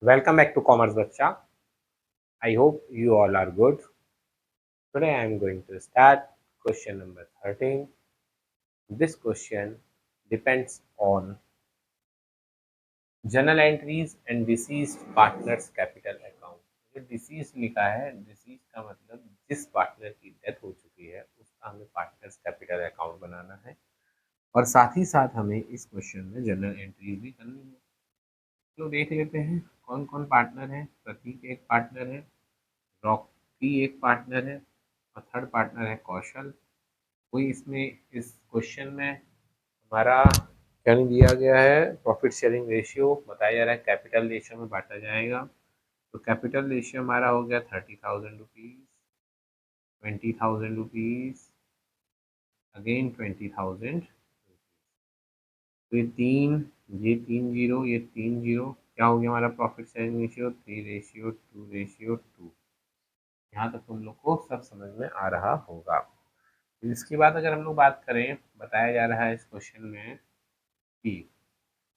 Welcome back to Commerce Bacha. I hope you all are good. Today I am going to start question number 13. This question depends on journal entries and deceased partners capital account. जो deceased लिखा है, deceased का मतलब जिस partner की death हो चुकी है उसका हमें पार्टनर्स कैपिटल अकाउंट बनाना है और साथ ही साथ हमें इस क्वेश्चन में जर्नल एंट्रीज भी करनी है। तो देख लेते हैं कौन कौन पार्टनर है। प्रतीक एक पार्टनर है, रॉकी एक पार्टनर है और थर्ड पार्टनर है कौशल। कोई इसमें इस क्वेश्चन में हमारा क्या नहीं दिया गया है, प्रॉफिट शेयरिंग रेशियो बताया जा रहा है, कैपिटल रेशियो में बांटा जाएगा। तो कैपिटल रेशियो हमारा हो गया 30,000 रुपीज़, 20,000 रुपीज़, अगेन 20,000। तो ये तीन जीरो, ये तीन जीरो, क्या हो गया हमारा प्रॉफिट शेयरिंग रेशियो 3:2:2। यहाँ तक तुम लोग को सब समझ में आ रहा होगा। इसके बाद अगर हम लोग बात करें, बताया जा रहा है इस क्वेश्चन में कि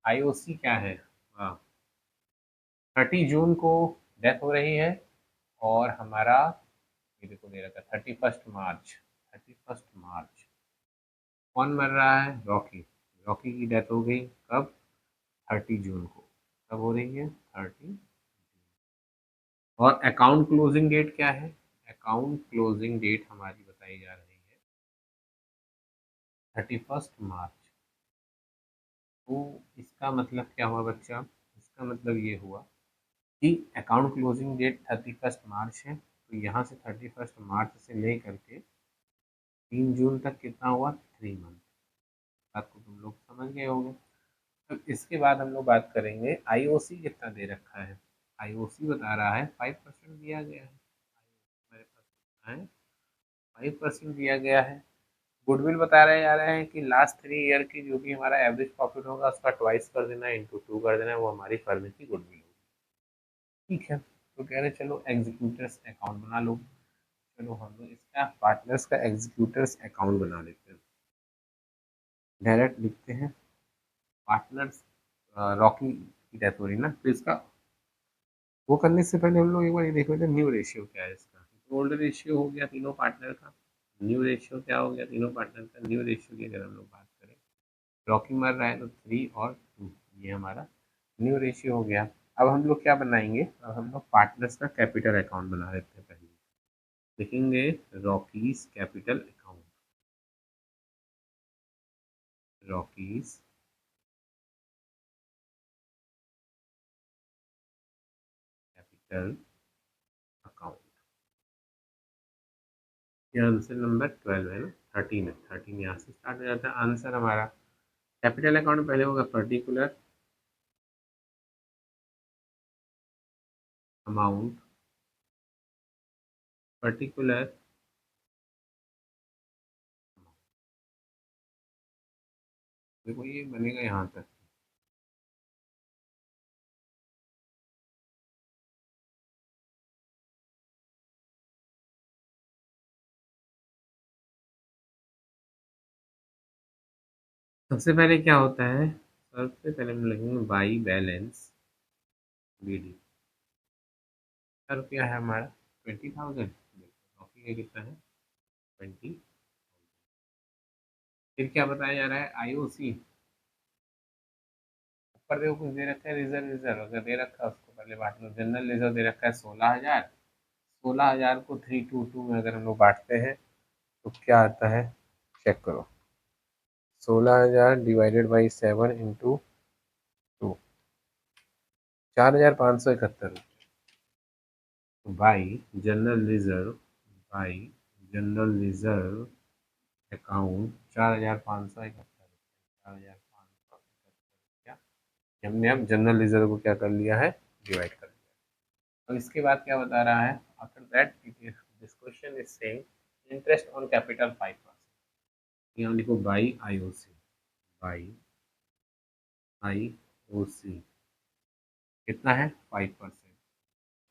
आईओसी क्या है। हाँ, 30 जून को डेथ हो रही है और हमारा ये देखो दे रखा है 31 मार्च। 31 मार्च कौन मर रहा है? रॉकी। रॉकी की डेथ हो गई कब? 30 जून को। कब हो रही है? 30। और अकाउंट क्लोजिंग डेट क्या है? अकाउंट क्लोजिंग डेट हमारी बताई जा रही है 31 मार्च। तो इसका मतलब क्या हुआ बच्चा? इसका मतलब ये हुआ कि अकाउंट क्लोजिंग डेट 31 मार्च है, तो यहाँ से 31 मार्च से ले करके 3 जून तक कितना हुआ? 3 मंथ। बात को तुम लोग समझ गए होंगे। अब इसके बाद हम लोग बात करेंगे आईओसी कितना दे रखा है। आईओसी बता रहा है 5% दिया गया है। हमारे पास कितना है? 5% दिया गया है। गुडविल बता रहे जा रहे हैं कि लास्ट 3 ईयर की जो भी हमारा एवरेज प्रॉफिट होगा उसका ट्वाइस कर देना, इंटू 2 कर देना, वो हमारी फर्म की गुडविल होगी। ठीक है, तो कह रहे चलो एग्जीक्यूटर्स अकाउंट बना लो। चलो हम लोग इसका पार्टनर्स का एग्जीक्यूटर्स अकाउंट बना लेते हैं। डायरेक्ट लिखते हैं पार्टनर्स। रॉकी की डेथ हो रही ना, तो इसका वो करने से पहले हम लोग एक बार ये देख लेते हैं न्यू रेशियो क्या है इसका। ओल्ड रेशियो हो गया तीनों पार्टनर का, न्यू रेशियो क्या हो गया तीनों पार्टनर का। न्यू रेशियो की अगर हम लोग बात करें, रॉकी मर रहा है तो 3 और 2, ये हमारा न्यू रेशियो हो गया। अब हम लोग क्या बनाएंगे? अब हम लोग पार्टनर्स का कैपिटल अकाउंट बना लेते हैं। पहले लिखेंगे Rockies capital account. Rocky's capital account. ये आंसर नंबर 12 है ना, 13 है। 13 यहाँ से स्टार्ट हो जाता है आंसर हमारा। कैपिटल अकाउंट पहले होगा पर्टिकुलर अमाउंट, पर्टिकुलर देखो ये बनेगा यहाँ तक। सबसे पहले क्या होता है? सबसे पहले हम लिखेंगे बाई बैलेंस बी डी। कितना रुपया है हमारा? 20,000। कॉफी का कितना है? 20। फिर क्या बताया जा रहा है? आईओसी। ऊपर देखो कुछ दे रखा है रिजर्व। रिजर्व अगर दे रखा है उसको पहले बांट लो। जनरल रिजर्व दे रखा है 16,000। 16,000 को 322 में अगर हम लोग बांटते हैं तो क्या आता है? चेक करो। 16,000 divided by 7 into 2, 4,571 by general reserve. By general reserve account 4,571। 4,571 क्या हमने अब जनरल रिजर्व को क्या कर लिया है? डिवाइड कर लिया। अब इसके बाद क्या बता रहा है? After that this question is saying interest on capital 5%। यहाँ लिखो बाई आईओसी। बाई आईओसी कितना है? 5%।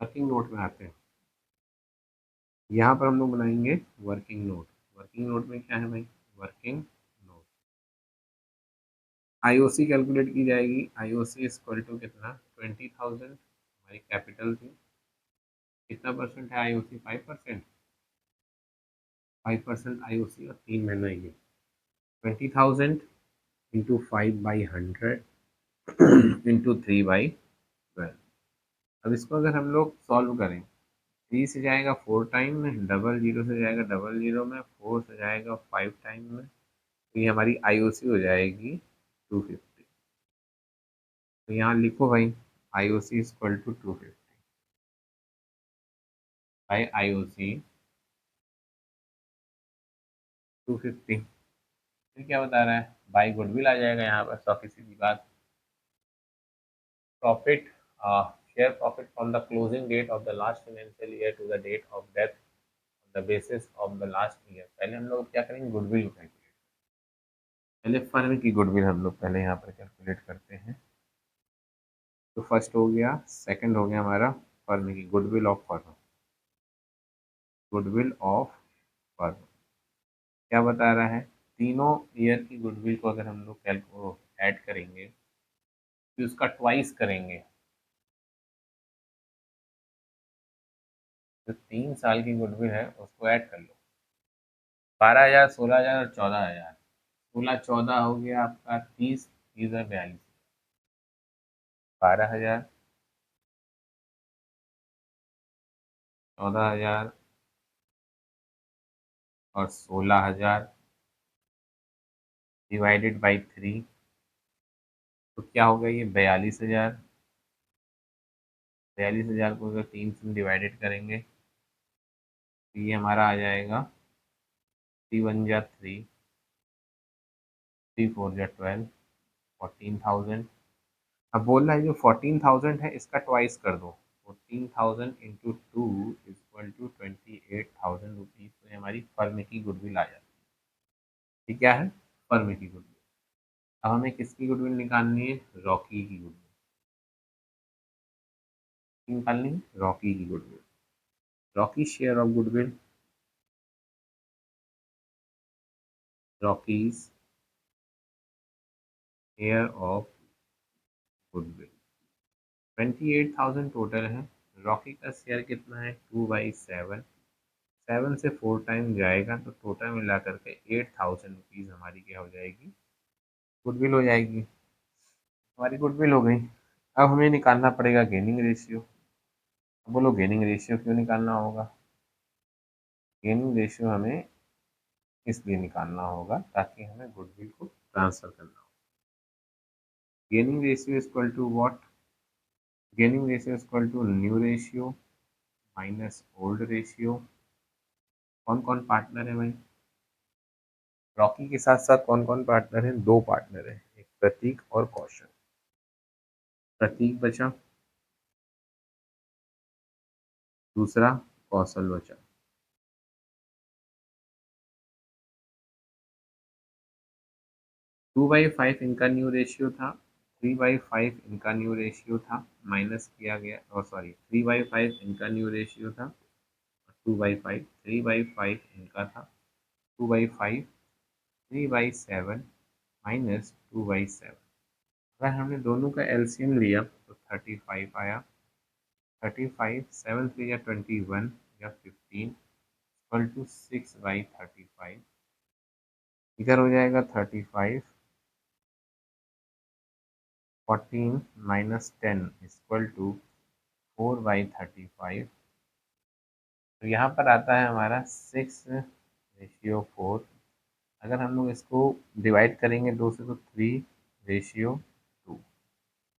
वर्किंग नोट में आते हैं। यहाँ पर हम लोग बनाएंगे वर्किंग नोट। वर्किंग नोट में क्या है भाई? Working note. आईओसी कैलकुलेट की जाएगी। आईओसी इक्वल टू कितना? 20,000 हमारी कैपिटल थी। कितना परसेंट है आईओसी? 5%। 5% आईओसी और 3 महीना ये 20,000 इंटू 5/100 इंटू 3/12। अब इसको अगर हम लोग सॉल्व करें, 3 से जाएगा 4 टाइम में, डबल जीरो से जाएगा डबल जीरो में, 4 से जाएगा 5 टाइम में, तो ये हमारी आईओसी हो जाएगी 250। तो यहाँ लिखो भाई IOC equal to 250 by IOC 250। फिर क्या बता रहा है? बाई गुडविल आ जाएगा यहाँ पर, सौ सीधी बात। Profit, share profit from the closing date of the last financial year to the date of death on the basis of the last year. पहले हम लोग क्या करेंगे? Goodwill calculate. पहले फर्म की गुडविल हम लोग पहले यहाँ पर कैलकुलेट करते हैं। तो फर्स्ट हो गया, सेकंड हो गया हमारा फर्म की goodwill of firm. Goodwill of firm क्या बता रहा है? तीनों ईयर की गुडविल को अगर हम लोग ऐड करेंगे तो उसका ट्वाइस करेंगे। जो 3 साल की गुडविल है उसको ऐड कर लो। 12,000, 16,000 और 14,000। 16 14 हो गया आपका 30, 30 और 42। 12,000, 14,000 और 16,000 डिवाइडेड बाई 3, तो क्या होगा? ये 42,000। 42,000 को अगर 3 से डिवाइडेड करेंगे तो ये हमारा आ जाएगा 3 1 3, 3 4 12, 14,000। अब बोल रहा है जो 14,000 है इसका ट्वाइस कर दो। 14,000 इंटू 2 इक्वल टू 28,000 रुपीज़। तो ये हमारी फर्म की गुडविल आ जाती है। ये क्या है? फर्म की गुडविल। अब हमें किसकी गुडविल निकालनी है? रॉकी की गुडविल निकालनी है। रॉकी की goodwill, Rocky share of goodwill, Rockies share of goodwill 28,000 total है। रॉकी का शेयर कितना है? 2/7। 7 से 4 टाइम जाएगा तो टोटल मिला करके 8,000 रुपीज़ हमारी क्या हो जाएगी? गुडविल हो जाएगी। हमारी गुडविल हो गई। अब हमें निकालना पड़ेगा गेनिंग रेशियो। बोलो गेनिंग रेशियो क्यों निकालना होगा? गेनिंग रेशियो हमें इसलिए निकालना होगा ताकि हमें गुडविल को ट्रांसफर करना हो। Gaining ratio equal to what? Gaining ratio equal to new ratio minus old ratio. कौन कौन पार्टनर है भाई? रॉकी के साथ साथ कौन कौन पार्टनर है? 2 पार्टनर है, एक प्रतीक और कौशल। प्रतीक बचा, दूसरा कौशल बचा। 2/5 इनका न्यू रेशियो था, 3/5 इनका न्यू रेशियो था, माइनस किया गया, और सॉरी 3/5 इनका न्यू रेशियो था, 2/5 3/5 इनका था, 2/5 3/7 माइनस 2/7। अगर हमने दोनों का एलसीएम लिया तो 35 आया। 35 7 3 या 21 या 15 इक्वल टू 6/35। इधर हो जाएगा 35 14 माइनस 10 इक्वल टू 4/35। तो यहाँ पर आता है हमारा 6/4। अगर हम लोग इसको डिवाइड करेंगे 2 से तो 3/2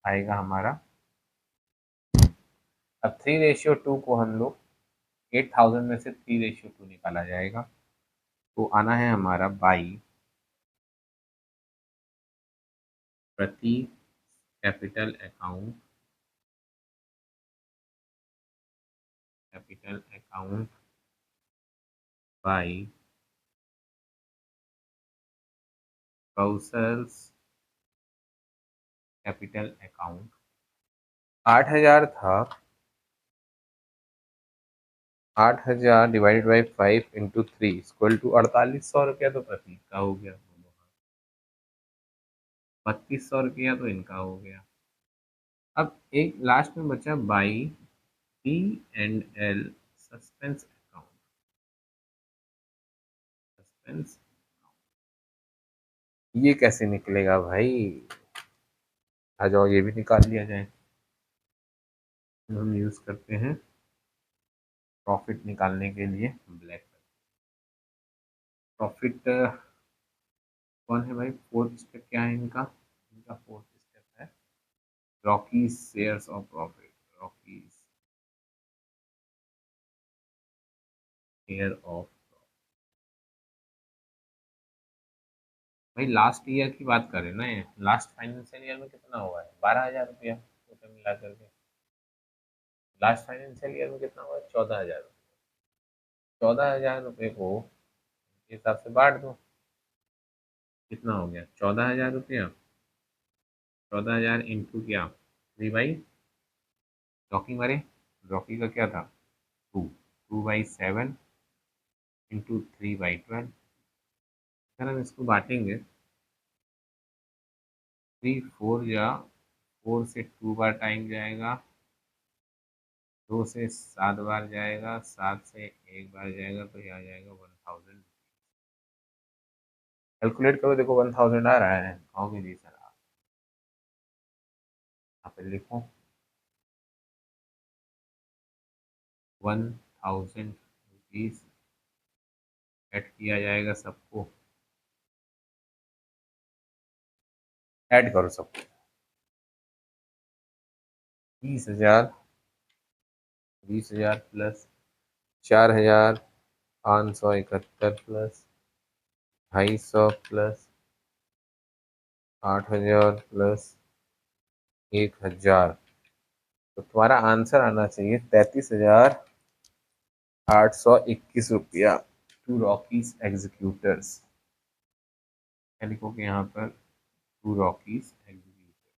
आएगा हमारा। अब 3/2 को हम लोग 8,000 में से 3/2 निकाला जाएगा, तो आना है हमारा बाई प्रति capital account, capital account by Kaushal's capital account. 8,000 था, 8,000 divided by 5 into 3 equal to 4,800 तो प्रतीक का हो गया, 3,200 रुपया तो इनका हो गया। अब एक लास्ट में बचा by P and L suspense account. Suspense ये कैसे निकलेगा भाई? आ जाओ ये भी निकाल लिया जाए। हम यूज करते हैं प्रॉफिट निकालने के लिए ब्लैक। प्रॉफिट कौन है भाई? फोर्थ स्टेप क्या है इनका? इनका फोर्थ स्टेप है Rockies shares of profit. Rockies share of. भाई लास्ट ईयर की बात करें ना, ये लास्ट फाइनेंशियल ईयर में कितना हुआ है? 12,000 रुपया टोटल मिला करके। लास्ट फाइनेंशियल ईयर में कितना हुआ है? 14,000। 14,000 रुपये को इस हिसाब से बांट दो, कितना हो गया? 14,000 रुपया। 14,000 इंटू क्या? 3/, रॉकी मरे, रॉकी का क्या था? 2। 2/7 इंटू 3/12। अगर हम इसको बांटेंगे, 3 4 या 4 से 2 बार टाइम जाएगा, 2 से 7 बार जाएगा, 7 से 1 बार जाएगा, तो ये आ जाएगा 1000। कैलकुलेट करो, देखो 1000 आ रहा है। आओगे जी सर आप, यहाँ पे लिखो 1000 रुपीज ऐड किया जाएगा सबको। ऐड करो सबको। 20,000, 20,000 प्लस 4,571 प्लस 250 प्लस 8,000 प्लस 1,000। तो तुम्हारा आंसर आना चाहिए 33,821 रुपया टू रॉकीज एग्जीक्यूटर्स। क्या लिखोगे यहाँ पर? To Rocky's executor.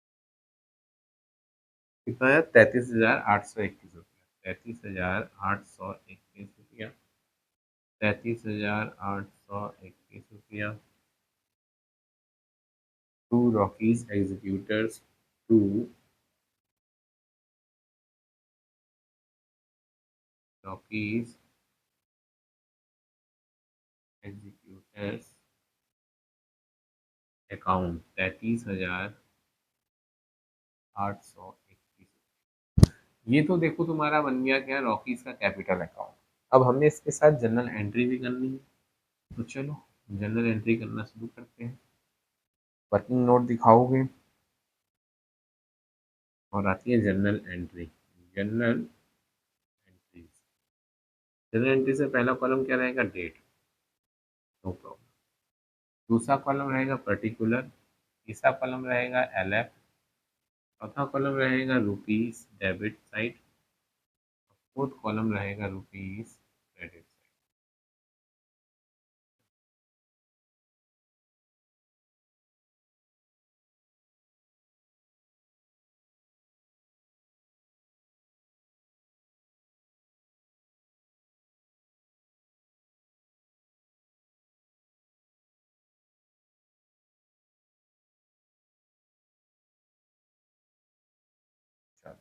कितना है? 33,821 रुपया। 33,821 रुपया। 33,821 रुपया to Rocky's executors. To Rocky's executors account 33,821। ये तो देखो तुम्हारा बन गया क्या? रॉकीज का कैपिटल अकाउंट। अब हमें इसके साथ जनरल एंट्री भी करनी है, तो चलो जनरल एंट्री करना शुरू करते हैं। वर्किंग नोट दिखाओगे और आती है journal entry. Journal entry, journal entry से पहला कॉलम क्या रहेगा? डेट। No problem. दूसरा कॉलम रहेगा पर्टिकुलर। तीसरा कॉलम रहेगा LF। चौथा कॉलम रहेगा rupees debit side. Fourth column रहेगा रुपीज क्रेडिट साइड। चलो,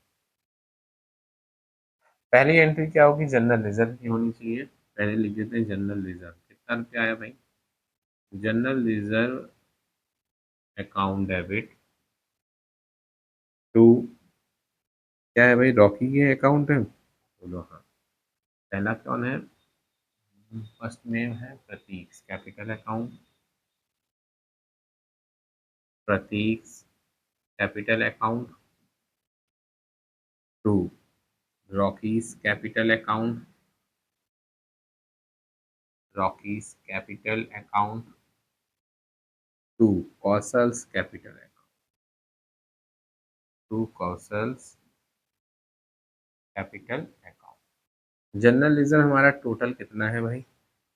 पहली एंट्री क्या होगी? जनरल रिजर्व की होनी चाहिए। पहले लिख देते हैं जनरल रिजर्व। कितना रुपया आया भाई? General reserve account debit to, क्या है भाई? रॉकी के अकाउंट है, बोलो हाँ। पहला कौन है? फर्स्ट नेम है Prateek, capital account. Prateek capital account to Rocky's capital account. Rocky's capital account to Kaushal's capital account. To Kaushal's capital account. General reserve हमारा टोटल कितना है भाई?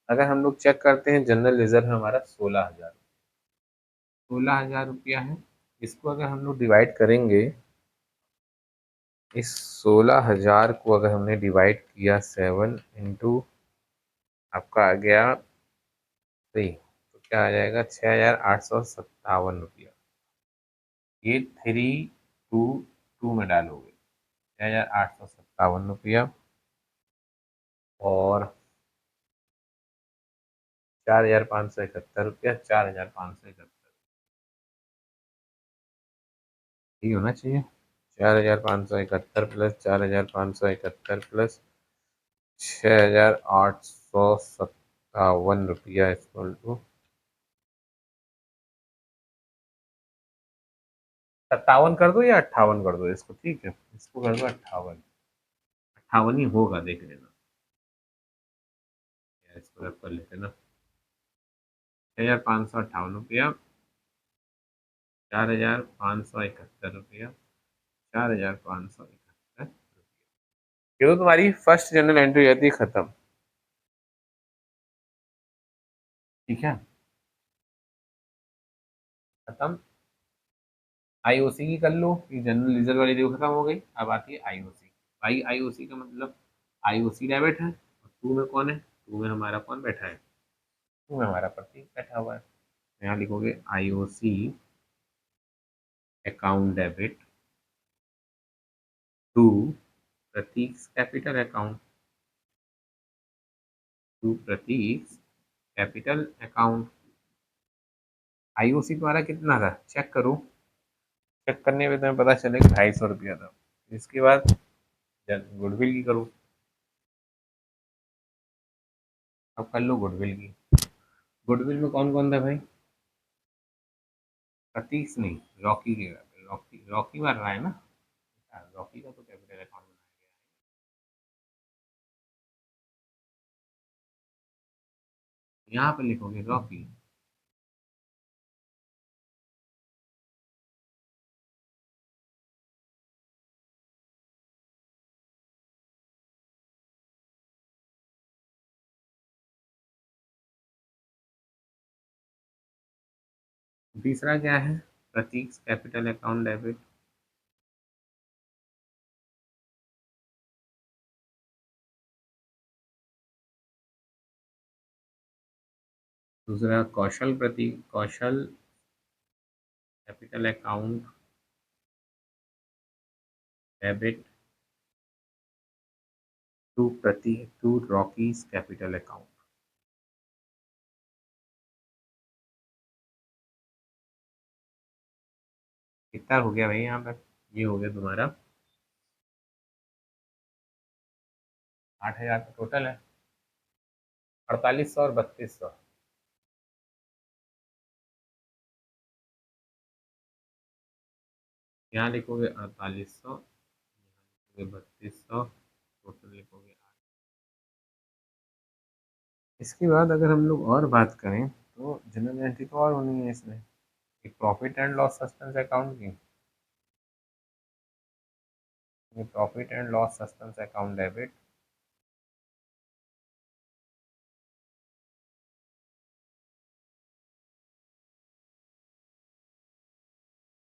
अगर हम लोग चेक करते हैं, जनरल रिजर्व हमारा 16,000। 16,000 रुपया है। इसको अगर हम लोग डिवाइड करेंगे, इस 16,000 को अगर हमने डिवाइड किया 7 इंटू आपका आ गया 3, तो क्या आ जाएगा? 6,857 रुपया। ये 3222 टू में डालोगे 6,857 रुपया और 4,571 रुपया, 4,571 ही होना चाहिए। 4,571 प्लस 4,571 प्लस 6,857 इक्वल टू 57 कर दो या 58 कर दो इसको, ठीक है इसको कर दो 58, 58 ही होगा देख लेना, या इसको रब कर लेते ना। 6,558 रुपया, 4,571 रुपया, 4,571, ये तो तुम्हारी फर्स्ट जनरल एंट्री रहती है खत्म। ठीक है खत्म। आईओसी की कर लो, ये जनरल रिजर्व वाली ड्यू खत्म हो गई, अब आती है आईओसी। भाई आईओसी का मतलब आईओसी डेबिट है, और टू में कौन है, टू में हमारा कौन बैठा है, टू में हमारा प्रतीक बैठा हुआ है। यहाँ लिखोगे IOC account debit to Prateek capital account, to Prateek capital account. IOC तुम्हारा कितना था चेक करो, चेक करने में तुम्हें पता चलेगा 250 रुपया था। इसके बाद गुडविल की करो, अब कर लो गुडविल की। गुडविल में कौन कौन था भाई, प्रतीक नहीं, रॉकी के, रॉकी रॉकी मार रहा है ना, हाँ, रॉकी का तो कैपिटल अकाउंट बनाया गया है, यहाँ पे लिखोगे रॉकी। तीसरा क्या है, प्रतीक कैपिटल अकाउंट डेबिट, दूसरा Kaushal Prateek, Kaushal capital account debit to Prateek to Rocky's capital account. कितना हो गया भाई यहाँ पर, ये हो गया तुम्हारा 8,000 का टोटल है, 4,800 और 3,200। यहाँ लिखोगे 4,800, 3,200, टोटल लिखोगे 8। इसके बाद अगर हम लोग और बात करें तो जनरल एंट्री तो और होनी है इसमें, एक profit and loss suspense account की, ये profit and loss suspense account debit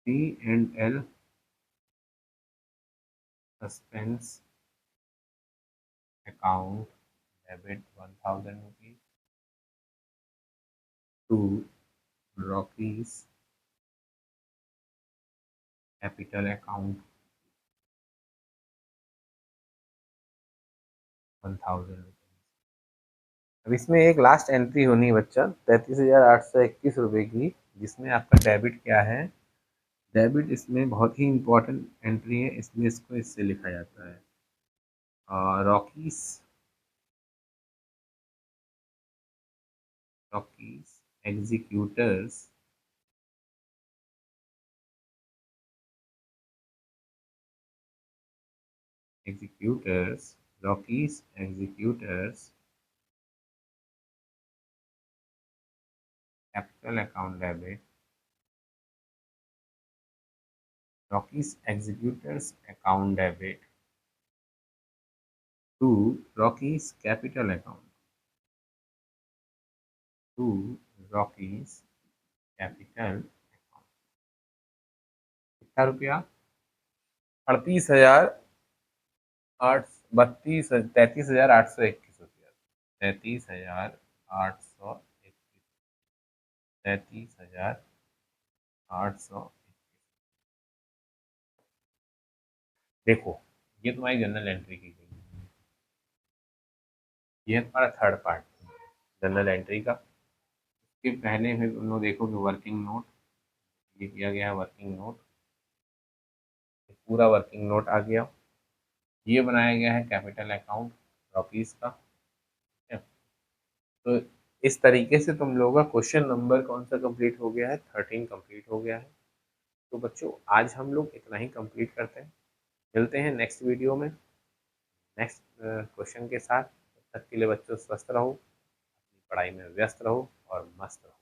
P and L suspense account debit 1,000 rupees to Rocky's capital account 1,000 rupees. अब इसमें एक लास्ट एंट्री होनी है बच्चा 33,821 रुपये की, जिसमें आपका डेबिट क्या है, डेबिट इसमें बहुत ही इंपॉर्टेंट एंट्री है, इसलिए इसको इससे लिखा जाता है Rocky's, Rocky's executors executors Rocky's executors capital account debit, Rocky's executors account debit to Rocky's capital account, to Rocky's capital account. कितना रुपया, 38,832 33,821 रुपया, 33,821, देखो, ये तुम्हारी जनरल एंट्री की गई, ये है तुम्हारा थर्ड पार्ट जनरल एंट्री का। इसके पहले फिर तुम लोग देखोगे वर्किंग नोट, ये किया गया है वर्किंग नोट, पूरा वर्किंग नोट आ गया। ये बनाया गया है कैपिटल अकाउंट रुपीज़ का, ठीक है। तो इस तरीके से तुम लोगों का क्वेश्चन नंबर कौन सा कंप्लीट हो गया है, 13 कंप्लीट हो गया है। तो बच्चों आज हम लोग इतना ही कंप्लीट करते हैं, मिलते हैं नेक्स्ट वीडियो में नेक्स्ट क्वेश्चन के साथ। तब तक के लिए बच्चों स्वस्थ रहो, अपनी पढ़ाई में व्यस्त रहो और मस्त रहो।